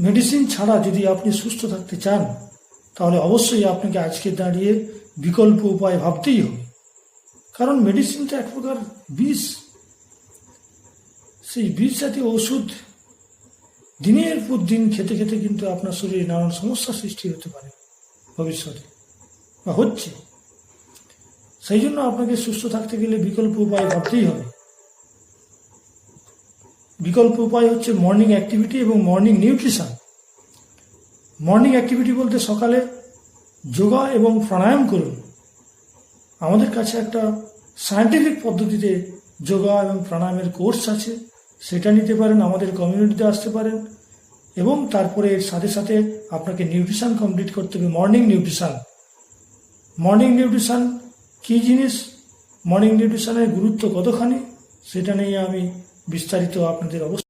Medicine ছাড়া যদি আপনি সুস্থ থাকতে চান তাহলে অবশ্যই আপনাকে আজকে দাঁড়িয়ে বিকল্প উপায় ভাবতেই হবে। কারণ মেডিসিনটা এক প্রকার বিষ। সেই বিষ জাতীয় ওষুধ দিনের পর দিন খেতে খেতে কিন্তু আপনার শরীরে নানান সমস্যা সৃষ্টি হতে পারে ভবিষ্যতে, বা হচ্ছে। সেই জন্য আপনাকে সুস্থ থাকতে গেলে বিকল্প উপায় ভাবতেই হবে। বিকল্প উপায় হচ্ছে মর্নিং অ্যাক্টিভিটি এবং মর্নিং নিউট্রিশন। মর্নিং অ্যাক্টিভিটি বলতে সকালে যোগা এবং প্রাণায়াম করুন। আমাদের কাছে একটা সায়েন্টিফিক পদ্ধতিতে যোগা এবং প্রাণায়ামের কোর্স আছে, সেটা নিতে পারেন, আমাদের কমিউনিটিতে আসতে পারেন। এবং তারপরে এর সাথে সাথে আপনাকে নিউট্রিশন কমপ্লিট করতে হবে। মর্নিং নিউট্রিশন কী জিনিস, মর্নিং নিউট্রিশনের গুরুত্ব কতখানি, সেটা নিয়ে আমি বিস্তারিত আপনাদের অবশ্যই